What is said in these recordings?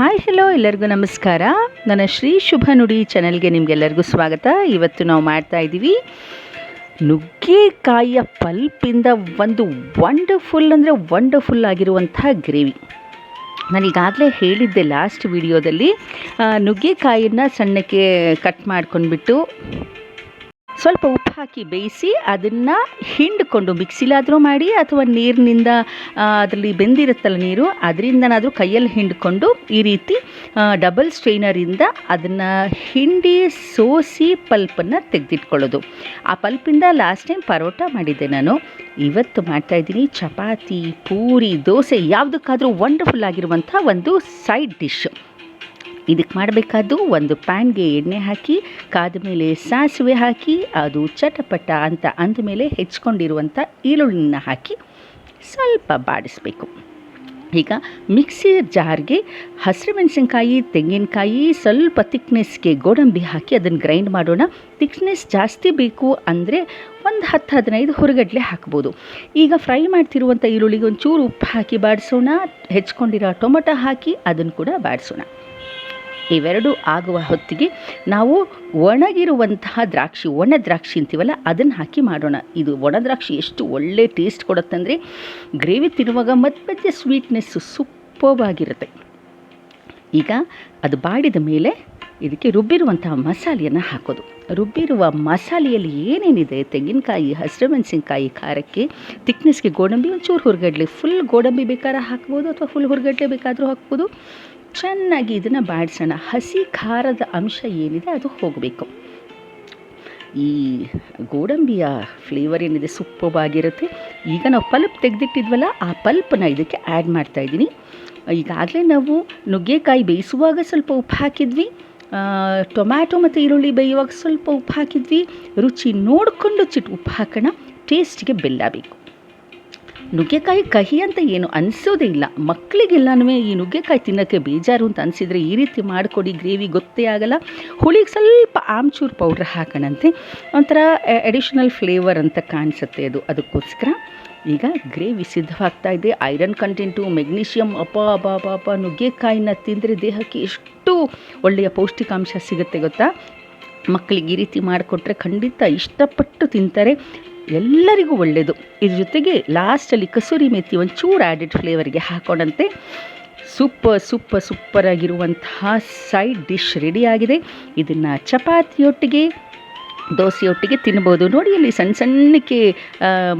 Hi hello ಎಲ್ಲರಿಗೂ ನಮಸ್ಕಾರ. ನನ್ನ ಶ್ರೀ ಶುಭ ನುಡಿ ಚಾನಲ್ಗೆ ನಿಮಗೆಲ್ಲರಿಗೂ ಸ್ವಾಗತ. ಇವತ್ತು ನಾವು ಮಾಡ್ತಾ ಇದ್ದೀವಿ ನುಗ್ಗೆಕಾಯಿಯ ಪಲ್ಪಿಂದ ಒಂದು ವಂಡರ್ಫುಲ್ ಆಗಿರುವಂತಹ ಗ್ರೇವಿ. ನಾನು ಈಗಾಗಲೇ ಹೇಳಿದ್ದೆ ಲಾಸ್ಟ್ ವಿಡಿಯೋದಲ್ಲಿ, ನುಗ್ಗೆಕಾಯಿಯನ್ನು ಸಣ್ಣಕ್ಕೆ ಕಟ್ ಮಾಡ್ಕೊಂಡ್ಬಿಟ್ಟು ಸ್ವಲ್ಪ ಉಪ್ಪು ಹಾಕಿ ಬೇಯಿಸಿ ಅದನ್ನು ಹಿಂಡ್ಕೊಂಡು ಮಿಕ್ಸಿಲಾದರೂ ಮಾಡಿ ಅಥವಾ ನೀರಿನಿಂದ ಅದರಲ್ಲಿ ಬೆಂದಿರುತ್ತಲ್ಲ ನೀರು, ಅದರಿಂದನಾದರೂ ಕೈಯಲ್ಲಿ ಹಿಂಡ್ಕೊಂಡು ಈ ರೀತಿ ಡಬಲ್ ಸ್ಟ್ರೈನರಿಂದ ಅದನ್ನು ಹಿಂಡಿ ಸೋಸಿ ಪಲ್ಪನ್ನು ತೆಗೆದಿಟ್ಕೊಳ್ಳೋದು. ಆ ಪಲ್ಪಿಂದ ಲಾಸ್ಟ್ ಟೈಮ್ ಪರೋಟ ಮಾಡಿದ್ದೆ ನಾನು. ಇವತ್ತು ಮಾಡ್ತಾಯಿದ್ದೀನಿ ಚಪಾತಿ, ಪೂರಿ, ದೋಸೆ ಯಾವುದಕ್ಕಾದರೂ ವಂಡರ್ಫುಲ್ ಆಗಿರುವಂಥ ಒಂದು ಸೈಡ್ ಡಿಶ್. ಇದಕ್ಕೆ ಮಾಡಬೇಕಾದ್ದು, ಒಂದು ಪ್ಯಾನ್ಗೆ ಎಣ್ಣೆ ಹಾಕಿ ಕಾದ ಮೇಲೆ ಸಾಸಿವೆ ಹಾಕಿ ಅದು ಚಟಪಟ ಅಂತ ಅಂದಮೇಲೆ ಹೆಚ್ಕೊಂಡಿರುವಂಥ ಈರುಳ್ಳಿನ ಹಾಕಿ ಸ್ವಲ್ಪ ಬಾಡಿಸಬೇಕು. ಈಗ ಮಿಕ್ಸಿ ಜಾರ್ಗೆ ಹಸಿರು ಮೆಣಸಿನ್ಕಾಯಿ, ತೆಂಗಿನಕಾಯಿ, ಸ್ವಲ್ಪ ತಿಕ್ನೆಸ್ಗೆ ಗೋಡಂಬಿ ಹಾಕಿ ಅದನ್ನು ಗ್ರೈಂಡ್ ಮಾಡೋಣ. ತಿಕ್ನೆಸ್ ಜಾಸ್ತಿ ಬೇಕು ಅಂದರೆ ಒಂದು 10-15 ಹುರಿಗಡ್ಲೆ ಹಾಕ್ಬೋದು. ಈಗ ಫ್ರೈ ಮಾಡ್ತಿರುವಂಥ ಈರುಳ್ಳಿಗೆ ಒಂಚೂರು ಉಪ್ಪು ಹಾಕಿ ಬಾಡಿಸೋಣ. ಹೆಚ್ಕೊಂಡಿರೋ ಟೊಮೊಟೊ ಹಾಕಿ ಅದನ್ನು ಕೂಡ ಬಾಡಿಸೋಣ. ಇವೆರಡು ಆಗುವ ಹೊತ್ತಿಗೆ ನಾವು ಒಣಗಿರುವಂತಹ ದ್ರಾಕ್ಷಿ, ಒಣ ದ್ರಾಕ್ಷಿ ಅಂತೀವಲ್ಲ, ಅದನ್ನು ಹಾಕಿ ಮಾಡೋಣ. ಇದು ಒಣ ದ್ರಾಕ್ಷಿ ಎಷ್ಟು ಒಳ್ಳೆ ಟೇಸ್ಟ್ ಕೊಡುತ್ತೆ ಅಂದರೆ ಗ್ರೇವಿ ತಿನ್ನುವಾಗ ಮಧ್ಯೆ ಸ್ವೀಟ್ನೆಸ್ಸು ಸೂಪರ್ವಾಗಿರುತ್ತೆ. ಈಗ ಅದು ಬಾಡಿದ ಮೇಲೆ ಇದಕ್ಕೆ ರುಬ್ಬಿರುವಂತಹ ಮಸಾಲೆಯನ್ನು ಹಾಕೋದು. ರುಬ್ಬಿರುವ ಮಸಾಲೆಯಲ್ಲಿ ಏನೇನಿದೆ, ತೆಂಗಿನಕಾಯಿ, ಹಸಿರು ಮೆಣಸಿನ್ಕಾಯಿ ಖಾರಕ್ಕೆ, ತಿಕ್ನೆಸ್ಗೆ ಗೋಡಂಬಿ, ಒಂಚೂರು ಹುರಿಗಡ್ಲೆ, ಫುಲ್ ಗೋಡಂಬಿ ಬೇಕಾದ್ರೆ ಹಾಕ್ಬೋದು ಅಥವಾ ಫುಲ್ ಹುರಿಗಡ್ಲೆ ಬೇಕಾದರೂ ಹಾಕ್ಬೋದು. ಚೆನ್ನಾಗಿ ಇದನ್ನು ಬಾಡಿಸೋಣ. ಹಸಿ ಖಾರದ ಅಂಶ ಏನಿದೆ ಅದು ಹೋಗಬೇಕು. ಈ ಗೋಡಂಬಿಯ ಫ್ಲೇವರ್ ಏನಿದೆ ಸೂಪರ್ವಾಗಿರುತ್ತೆ. ಈಗ ನಾವು ಪಲ್ಪ್ ತೆಗೆದಿಟ್ಟಿದ್ವಲ್ಲ, ಆ ಪಲ್ಪನ್ನ ಇದಕ್ಕೆ ಆ್ಯಡ್ ಮಾಡ್ತಾಯಿದ್ದೀನಿ. ಈಗಾಗಲೇ ನಾವು ನುಗ್ಗೆಕಾಯಿ ಬೇಯಿಸುವಾಗ ಸ್ವಲ್ಪ ಉಪ್ಪು ಹಾಕಿದ್ವಿ, ಟೊಮ್ಯಾಟೊ ಮತ್ತು ಈರುಳ್ಳಿ ಬೇಯುವಾಗ ಸ್ವಲ್ಪ ಉಪ್ಪು ಹಾಕಿದ್ವಿ. ರುಚಿ ನೋಡಿಕೊಂಡು ಉಪ್ಪು ಹಾಕೋಣ. ಟೇಸ್ಟಿಗೆ ಬೆಲ್ಲ ಬೇಕು. ನುಗ್ಗೆಕಾಯಿ ಕಹಿ ಅಂತ ಏನು ಅನಿಸೋದೇ ಇಲ್ಲ. ಮಕ್ಕಳಿಗೆಲ್ಲನೂ ಈ ನುಗ್ಗೆಕಾಯಿ ತಿನ್ನೋಕ್ಕೆ ಬೇಜಾರು ಅಂತ ಅನಿಸಿದರೆ ಈ ರೀತಿ ಮಾಡಿಕೊಡಿ, ಗ್ರೇವಿ ಗೊತ್ತೇ ಆಗಲ್ಲ. ಹುಳಿಗೆ ಸ್ವಲ್ಪ ಆಮ್ಚೂರು ಪೌಡ್ರ್ ಹಾಕೋಣಂತೆ, ಒಂಥರ ಅಡಿಷ್ನಲ್ ಫ್ಲೇವರ್ ಅಂತ ಕಾಣಿಸುತ್ತೆ ಅದು. ಅದಕ್ಕೋಸ್ಕರ ಈಗ ಗ್ರೇವಿ ಸಿದ್ಧವಾಗ್ತಾ ಇದೆ. ಐರನ್ ಕಂಟೆಂಟು, ಮೆಗ್ನೀಷಿಯಮ್, ಅಪ್ಪ ನುಗ್ಗೆಕಾಯಿನ ತಿಂದರೆ ದೇಹಕ್ಕೆ ಎಷ್ಟು ಒಳ್ಳೆಯ ಪೌಷ್ಟಿಕಾಂಶ ಸಿಗುತ್ತೆ ಗೊತ್ತಾ. ಮಕ್ಕಳಿಗೆ ಈ ರೀತಿ ಮಾಡಿಕೊಟ್ರೆ ಖಂಡಿತ ಇಷ್ಟಪಟ್ಟು ತಿಂತಾರೆ. ಎಲ್ಲರಿಗೂ ಒಳ್ಳೆಯದು. ಇದ್ರ ಜೊತೆಗೆ ಲಾಸ್ಟಲ್ಲಿ ಕಸೂರಿ ಮೇಥಿ ಒಂಚೂರು ಆ್ಯಡೆಡ್ ಫ್ಲೇವರ್ಗೆ ಹಾಕೊಂಡಂತೆ ಸೂಪರಾಗಿರುವಂತಹ ಸೈಡ್ ಡಿಶ್ ರೆಡಿಯಾಗಿದೆ. ಇದನ್ನು ಚಪಾತಿಯೊಟ್ಟಿಗೆ, ದೋಸೆಯೊಟ್ಟಿಗೆ ತಿನ್ಬೋದು. ನೋಡಿ, ಅಲ್ಲಿ ಸಣ್ಣಕ್ಕೆ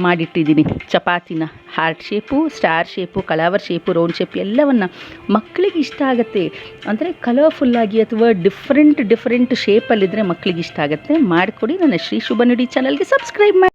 ಮಾಡಿಟ್ಟಿದ್ದೀನಿ ಚಪಾತಿನ. Heart shape, star shape, flower shape, round shape ಎಲ್ಲವನ್ನು ಮಕ್ಕಳಿಗೆ ಇಷ್ಟ ಆಗುತ್ತೆ. ಅಂದರೆ ಕಲರ್ಫುಲ್ಲಾಗಿ ಅಥವಾ ಡಿಫ್ರೆಂಟ್ ಶೇಪಲ್ಲಿದ್ದರೆ ಮಕ್ಕಳಿಗೆ ಇಷ್ಟ ಆಗುತ್ತೆ. ಮಾಡಿಕೊಡಿ. ನನ್ನ ಶ್ರೀ ಶುಭ ನುಡಿ ಚಾನಲ್ಗೆ ಸಬ್ಸ್ಕ್ರೈಬ್ ಮಾಡಿ.